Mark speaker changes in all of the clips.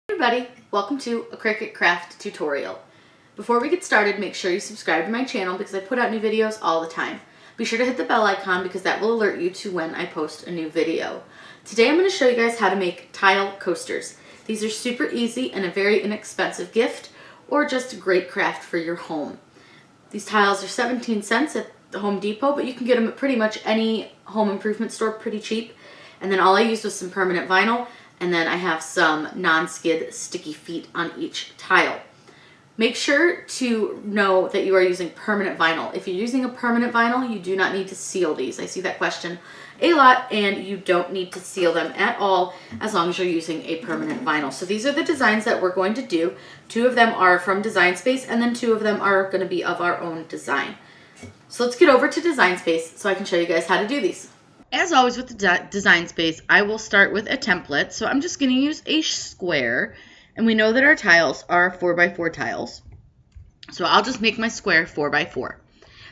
Speaker 1: Everybody, welcome to a Cricut craft tutorial. Before we get started, make sure you subscribe to my channel because I put out new videos all the time. Be sure to hit the bell icon because that will alert you to when I post a new video. Today I'm going to show you guys how to make tile coasters. These are super easy and a very inexpensive gift or just a great craft for your home. These tiles are 17 cents at the Home Depot, but you can get them at pretty much any home improvement store pretty cheap. And then all I used was some permanent vinyl, and then I have some non-skid sticky feet on each tile. Make sure to know that you are using permanent vinyl. If you're using a permanent vinyl, you do not need to seal these. I see that question a lot, and you don't need to seal them at all as long as you're using a permanent vinyl. So these are the designs that we're going to do. 2 of them are from Design Space, and then 2 of them are going to be of our own design. So let's get over to Design Space so I can show you guys how to do these. As always with the Design Space, I will start with a template. So I'm just going to use a square, and we know that our tiles are 4x4 tiles. So I'll just make my square 4x4.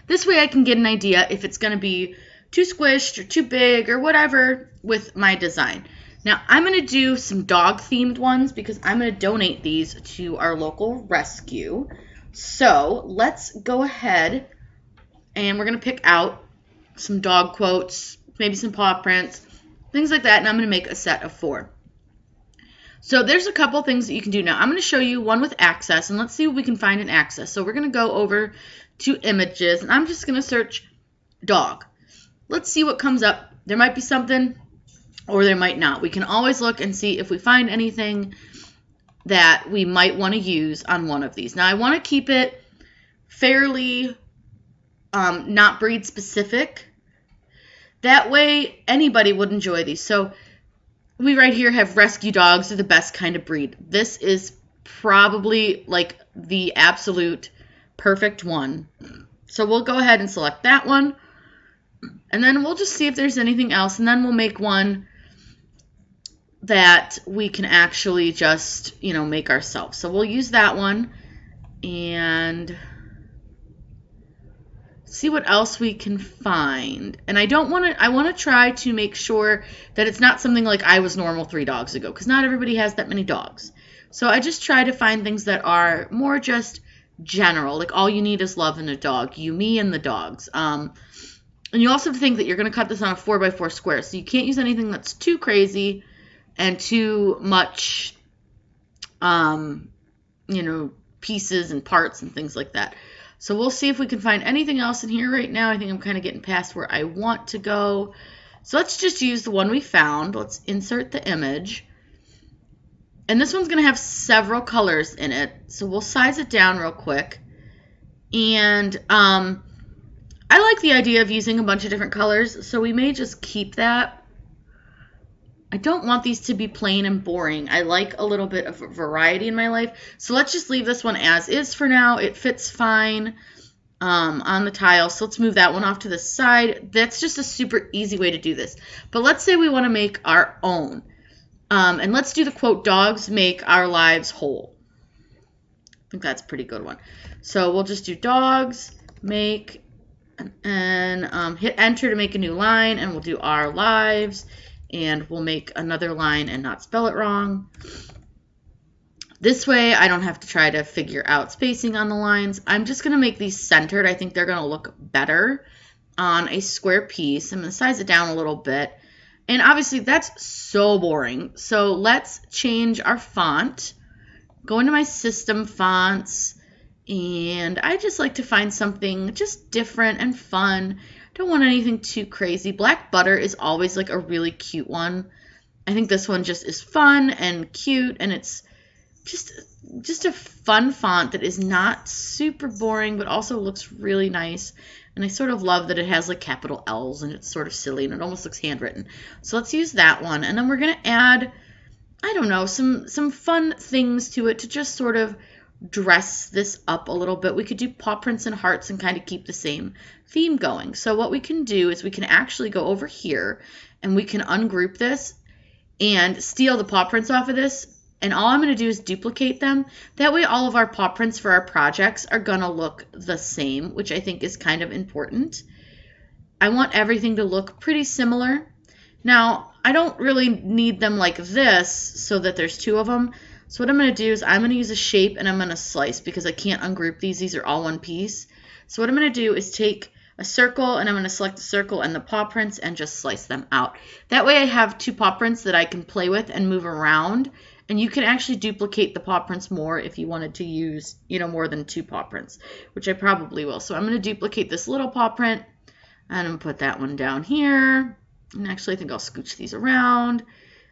Speaker 1: This way I can get an idea if it's going to be too squished or too big or whatever with my design. Now I'm going to do some dog themed ones because I'm going to donate these to our local rescue. So let's go ahead and we're going to pick out some dog quotes, maybe some paw prints, things like that, and I'm going to make a set of 4. So there's a couple things that you can do now. I'm going to show you one with access, and let's see what we can find in access. So we're going to go over to images, and I'm just going to search dog. Let's see what comes up. There might be something, or there might not. We can always look and see if we find anything that we might want to use on one of these. Now I want to keep it fairly not breed specific. That way anybody would enjoy these. So we right here have rescue dogs are the best kind of breed. This is probably like the absolute perfect one. So we'll go ahead and select that one. And then we'll just see if there's anything else. And then we'll make one that we can actually just, make ourselves. So we'll use that one and see what else we can find. And I want to try to make sure that it's not something like I was normal 3 dogs ago, because not everybody has that many dogs. So I just try to find things that are more just general, like all you need is love in a dog, you, me, and the dogs. And you also think that you're going to cut this on a 4x4 square, so you can't use anything that's too crazy and too much, pieces and parts and things like that. So we'll see if we can find anything else in here right now. I think I'm kind of getting past where I want to go. So let's just use the one we found. Let's insert the image. And this one's going to have several colors in it. So we'll size it down real quick. And I like the idea of using a bunch of different colors. So we may just keep that. I don't want these to be plain and boring. I like a little bit of variety in my life. So let's just leave this one as is for now. It fits fine on the tile. So let's move that one off to the side. That's just a super easy way to do this. But let's say we want to make our own. And let's do the quote, dogs make our lives whole. I think that's a pretty good one. So we'll just do dogs make and hit enter to make a new line. And we'll do our lives. And we'll make another line and not spell it wrong. This way I don't have to try to figure out spacing on the lines. I'm just going to make these centered. I think they're going to look better on a square piece. I'm going to size it down a little bit. And obviously that's so boring. So let's change our font. Go into my system fonts. And I just like to find something just different and fun. Don't want anything too crazy. Black butter is always like a really cute one. I think this one just is fun and cute, and it's just a fun font that is not super boring, but also looks really nice. And I sort of love that it has like capital L's, and it's sort of silly, and it almost looks handwritten. So let's use that one, and then we're gonna add, I don't know, some fun things to it to just sort of dress this up a little bit. We could do paw prints and hearts and kind of keep the same theme going. So what we can do is we can actually go over here and we can ungroup this and steal the paw prints off of this. And all I'm going to do is duplicate them. That way all of our paw prints for our projects are going to look the same, which I think is kind of important. I want everything to look pretty similar. Now, I don't really need them like this so that there's 2 of them. So what I'm going to do is I'm going to use a shape and I'm going to slice because I can't ungroup these. These are all one piece. So what I'm going to do is take a circle and I'm going to select the circle and the paw prints and just slice them out. That way I have 2 paw prints that I can play with and move around. And you can actually duplicate the paw prints more if you wanted to use, you know, more than 2 paw prints, which I probably will. So I'm going to duplicate this little paw print and I'm going to put that one down here. And actually I think I'll scooch these around.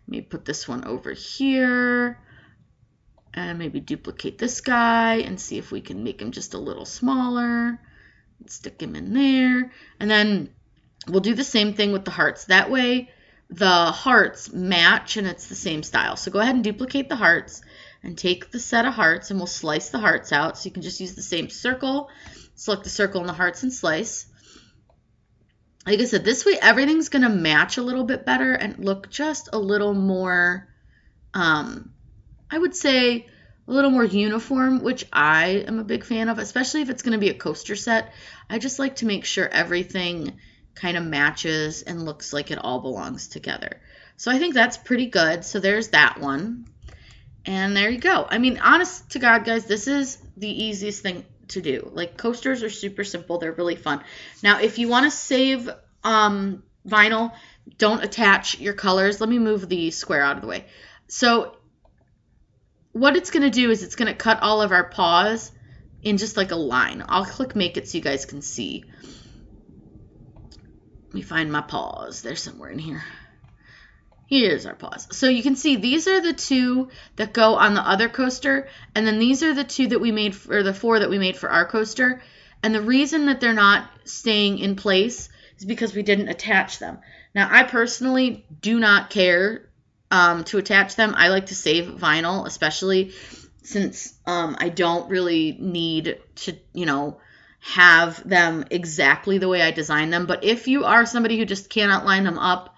Speaker 1: Maybe put this one over here. And maybe duplicate this guy and see if we can make him just a little smaller. Stick him in there. And then we'll do the same thing with the hearts. That way the hearts match and it's the same style. So go ahead and duplicate the hearts and take the set of hearts and we'll slice the hearts out. So you can just use the same circle, select the circle and the hearts and slice. Like I said, this way everything's going to match a little bit better and look just a little more, I would say a little more uniform, which I am a big fan of, especially if it's going to be a coaster set. I just like to make sure everything kind of matches and looks like it all belongs together. So I think that's pretty good. So there's that one. And there you go. I mean, honest to God, guys, this is the easiest thing to do. Like, coasters are super simple. They're really fun. Now, if you want to save vinyl, don't attach your colors. Let me move the square out of the way. So what it's going to do is it's going to cut all of our paws in just like a line. I'll click make it so you guys can see. Let me find my paws. They're somewhere in here. Here's our paws. So you can see these are the 2 that go on the other coaster, and then these are the 2 that we made, or the 4 that we made for our coaster. And the reason that they're not staying in place is because we didn't attach them. Now, I personally do not care to attach them. I like to save vinyl, especially since I don't really need to, you know, have them exactly the way I design them. But if you are somebody who just cannot line them up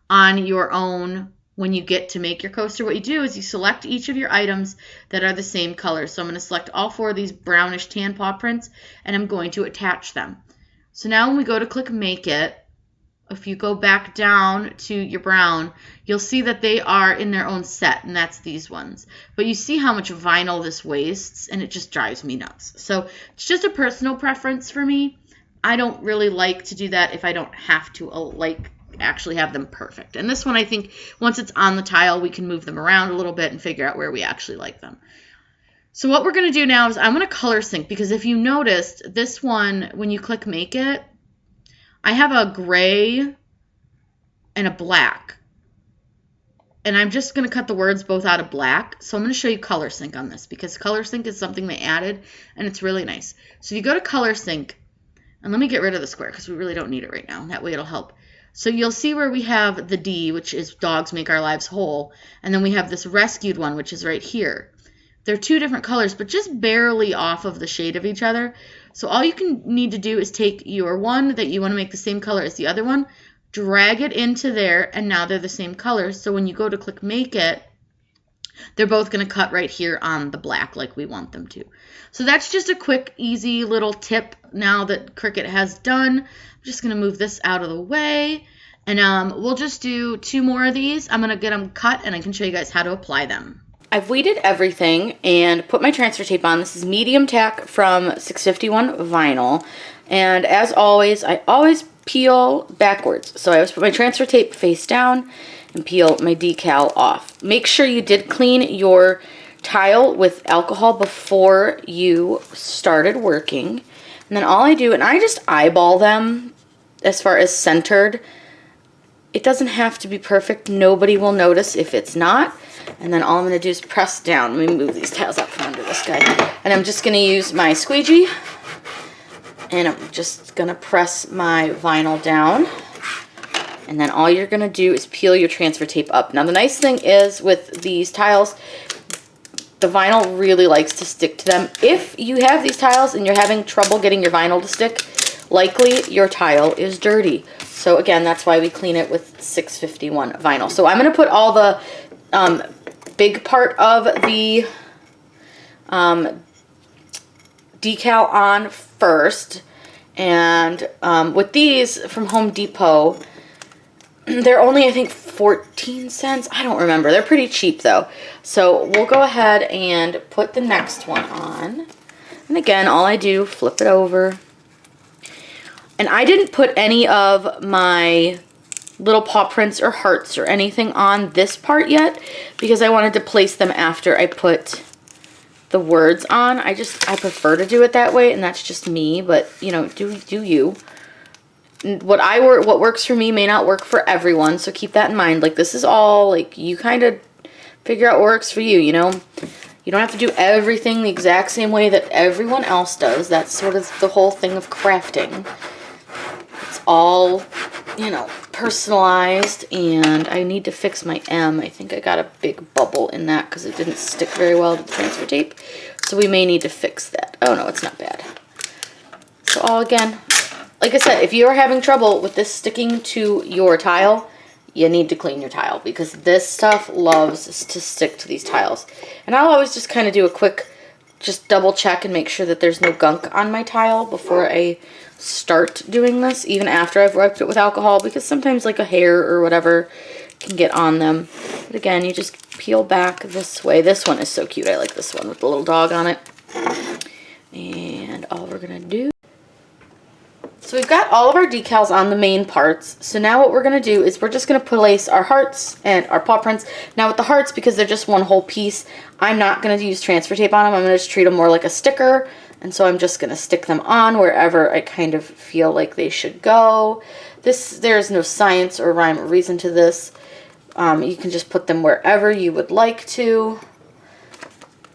Speaker 1: on your own when you get to make your coaster, what you do is you select each of your items that are the same color. So I'm going to select all 4 of these brownish tan paw prints and I'm going to attach them. So now when we go to click make it, if you go back down to your brown, you'll see that they are in their own set, and that's these ones. But you see how much vinyl this wastes, and it just drives me nuts. So it's just a personal preference for me. I don't really like to do that if I don't have to actually have them perfect. And this one, I think once it's on the tile, we can move them around a little bit and figure out where we actually like them. So what we're going to do now is I'm going to color sync, because if you noticed, this one, when you click make it, I have a gray and a black. And I'm just going to cut the words both out of black. So I'm going to show you color sync on this, because color sync is something they added and it's really nice. So if you go to color sync, and let me get rid of the square because we really don't need it right now. That way it'll help. So you'll see where we have the D, which is dogs make our lives whole. And then we have this rescued one, which is right here. They're 2 different colors, but just barely off of the shade of each other. So all you need to do is take your one that you want to make the same color as the other one, drag it into there, and now they're the same color. So when you go to click make it, they're both going to cut right here on the black like we want them to. So that's just a quick, easy little tip now that Cricut has done. I'm just going to move this out of the way, and we'll just do 2 more of these. I'm going to get them cut, and I can show you guys how to apply them. I've weighted everything and put my transfer tape on. This is medium tack from 651 vinyl. And as always, I always peel backwards. So I always put my transfer tape face down and peel my decal off. Make sure you did clean your tile with alcohol before you started working. And then all I do, and I just eyeball them as far as centered. It doesn't have to be perfect. Nobody will notice if it's not. And then all I'm going to do is press down. Let me move these tiles out from under this guy. And I'm just going to use my squeegee. And I'm just going to press my vinyl down. And then all you're going to do is peel your transfer tape up. Now the nice thing is with these tiles, the vinyl really likes to stick to them. If you have these tiles and you're having trouble getting your vinyl to stick, likely your tile is dirty. So again, that's why we clean it with 651 vinyl. So I'm going to put all the big part of the decal on first. And with these from Home Depot, They're only, I think, 14 cents. I don't remember. They're pretty cheap, though. So we'll go ahead and put the next one on. And again, all I do, flip it over. And I didn't put any of my little paw prints or hearts or anything on this part yet because I wanted to place them after I put the words on. I prefer to do it that way, and that's just me, but you know, do you. What works for me may not work for everyone, so keep that in mind. Like, this is all, like, you kind of figure out what works for you, you know? You don't have to do everything the exact same way that everyone else does. That's sort of the whole thing of crafting. It's all, you know, personalized, and I need to fix my M. I think I got a big bubble in that because it didn't stick very well to the transfer tape, so we may need to fix that. Oh no, it's not bad. So all again, like I said, if you are having trouble with this sticking to your tile, you need to clean your tile because this stuff loves to stick to these tiles. And I'll always just kind of do a quick, just double check and make sure that there's no gunk on my tile before I start doing this, even after I've wiped it with alcohol, because sometimes like a hair or whatever can get on them. But again, you just peel back this way. This one is so cute. I like this one with the little dog on it. And all we're gonna do, so we've got all of our decals on the main parts. So now what we're going to do is we're just going to place our hearts and our paw prints. Now with the hearts, because they're just one whole piece, I'm not going to use transfer tape on them. I'm going to just treat them more like a sticker. And so I'm just going to stick them on wherever I kind of feel like they should go. There's no science or rhyme or reason to this. You can just put them wherever you would like to.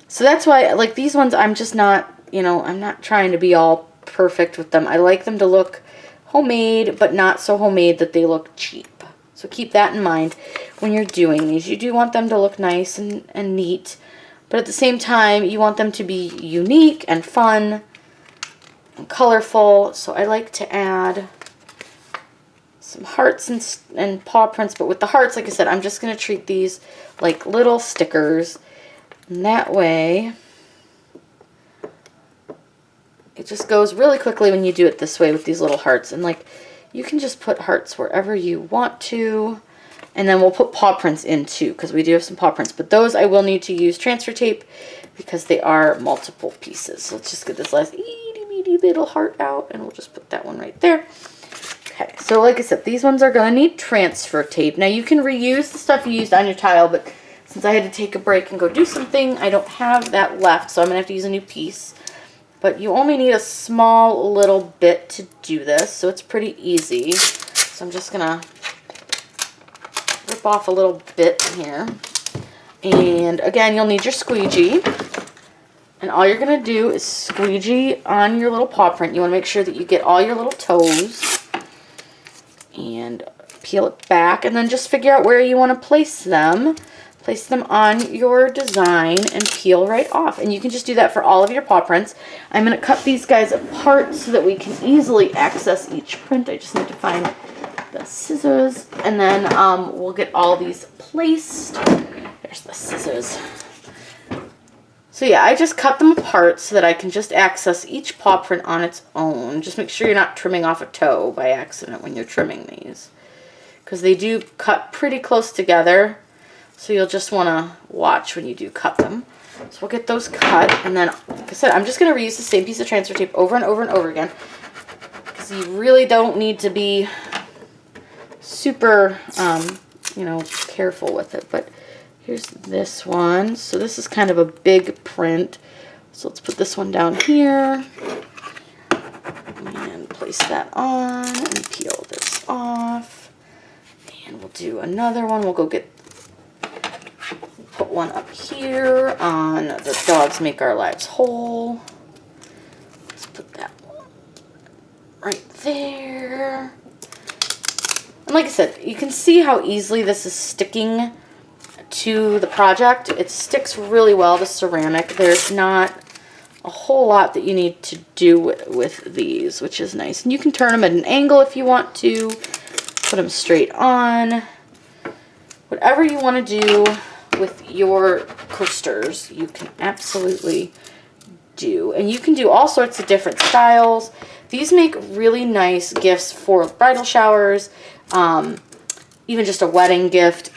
Speaker 1: So that's why, like, these ones, I'm just not, you know, I'm not trying to be all perfect with them. I like them to look homemade, but not so homemade that they look cheap. So keep that in mind when you're doing these. You do want them to look nice and neat, but at the same time, you want them to be unique and fun and colorful. So I like to add some hearts and paw prints, but with the hearts, like I said, I'm just going to treat these like little stickers. And that way, it just goes really quickly when you do it this way with these little hearts. And like, you can just put hearts wherever you want to. And then we'll put paw prints in too, because we do have some paw prints. But those I will need to use transfer tape because they are multiple pieces. So let's just get this last itty bitty little heart out, and we'll just put that one right there. Okay, so like I said, these ones are going to need transfer tape. Now you can reuse the stuff you used on your tile, but since I had to take a break and go do something, I don't have that left, so I'm going to have to use a new piece. But you only need a small little bit to do this, so it's pretty easy. So I'm just going to rip off a little bit here. And again, you'll need your squeegee. And all you're going to do is squeegee on your little paw print. You want to make sure that you get all your little toes. And peel it back. And then just figure out where you want to place them. Place them on your design and peel right off. And you can just do that for all of your paw prints. I'm going to cut these guys apart so that we can easily access each print. I just need to find the scissors. And then we'll get all these placed. There's the scissors. So yeah, I just cut them apart so that I can just access each paw print on its own. Just make sure you're not trimming off a toe by accident when you're trimming these, because they do cut pretty close together. So you'll just want to watch when you do cut them. So we'll get those cut, and then, like I said, I'm just going to reuse the same piece of transfer tape over and over and over again, because you really don't need to be super, you know, careful with it. But here's this one. So this is kind of a big print. So let's put this one down here and place that on and peel this off. And we'll do another one. We'll go put one up here on the Dogs Make Our Lives Whole. Let's put that one right there. And like I said, you can see how easily this is sticking to the project. It sticks really well to ceramic. There's not a whole lot that you need to do with these, which is nice. And you can turn them at an angle if you want to. Put them straight on. Whatever you want to do with your coasters, you can absolutely do. And you can do all sorts of different styles. These make really nice gifts for bridal showers. even just a wedding gift.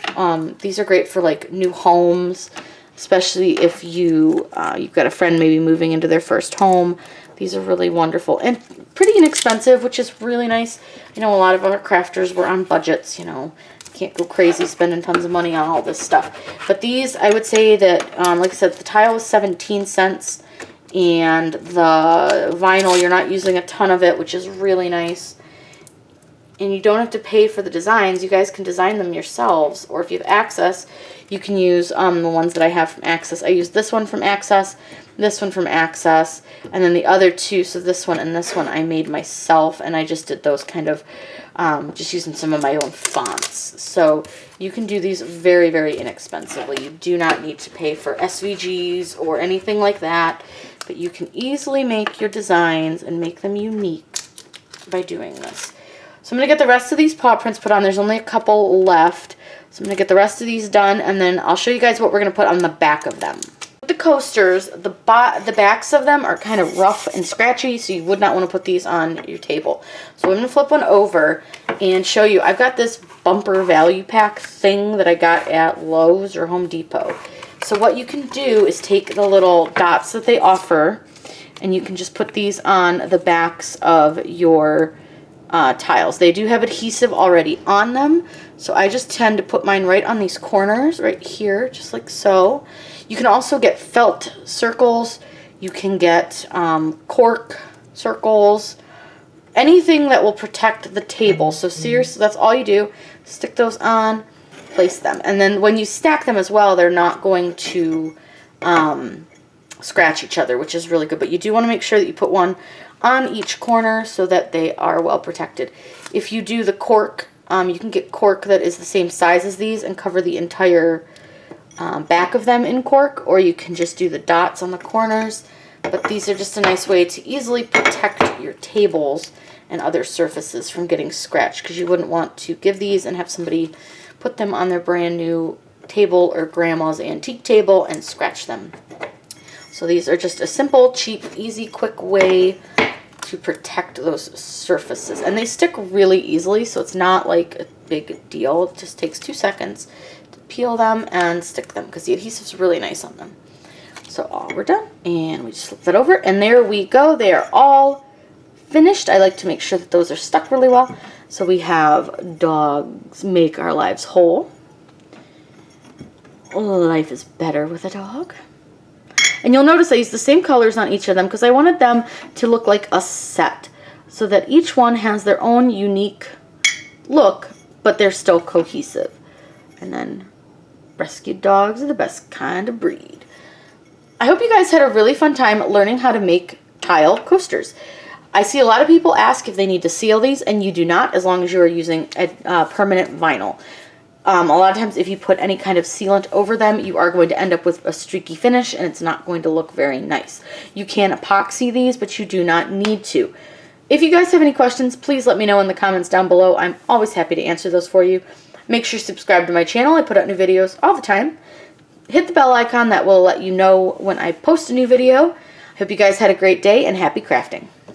Speaker 1: These are great for like new homes, especially if you've got a friend maybe moving into their first home. These are really wonderful and pretty inexpensive, which is really nice. I know a lot of our crafters were on budgets, you know. Can't go crazy spending tons of money on all this stuff. But these, I would say that, like I said, the tile was 17 cents. And the vinyl, you're not using a ton of it, which is really nice. And you don't have to pay for the designs. You guys can design them yourselves. Or if you have Access, you can use the ones that I have from Access. I use this one from Access, this one from Access, and then the other two, so this one and this one, I made myself, and I just did those kind of, just using some of my own fonts. So you can do these very, very inexpensively. You do not need to pay for SVGs or anything like that, but you can easily make your designs and make them unique by doing this. So I'm going to get the rest of these paw prints put on. There's only a couple left. So I'm going to get the rest of these done, and then I'll show you guys what we're going to put on the back of them. With the coasters, the backs of them are kind of rough and scratchy, so you would not want to put these on your table. So I'm going to flip one over and show you. I've got this bumper value pack thing that I got at Lowe's or Home Depot. So what you can do is take the little dots that they offer, and you can just put these on the backs of your tiles. They do have adhesive already on them, so I just tend to put mine right on these corners right here, just like so. You can also get felt circles. You can get cork circles, anything that will protect the table. So seriously, that's all you do. Stick those on, place them, and then when you stack them as well, they're not going to scratch each other, which is really good. But you do want to make sure that you put one on each corner so that they are well protected. If you do the cork, you can get cork that is the same size as these and cover the entire back of them in cork, or you can just do the dots on the corners. But these are just a nice way to easily protect your tables and other surfaces from getting scratched, because you wouldn't want to give these and have somebody put them on their brand new table or grandma's antique table and scratch them. So these are just a simple, cheap, easy, quick way to protect those surfaces. And they stick really easily, so it's not like a big deal. It just takes 2 seconds to peel them and stick them, because the adhesive's really nice on them. So all we're done, and we just flip that over, and there we go. They are all finished. I like to make sure that those are stuck really well. So we have dogs make our lives whole. Life is better with a dog. And you'll notice I used the same colors on each of them because I wanted them to look like a set, so that each one has their own unique look, but they're still cohesive. And then rescue dogs are the best kind of breed. I hope you guys had a really fun time learning how to make tile coasters. I see a lot of people ask if they need to seal these, and you do not, as long as you are using a permanent vinyl. A lot of times if you put any kind of sealant over them, you are going to end up with a streaky finish, and it's not going to look very nice. You can epoxy these, but you do not need to. If you guys have any questions, please let me know in the comments down below. I'm always happy to answer those for you. Make sure you subscribe to my channel. I put out new videos all the time. Hit the bell icon. That will let you know when I post a new video. Hope you guys had a great day, and happy crafting.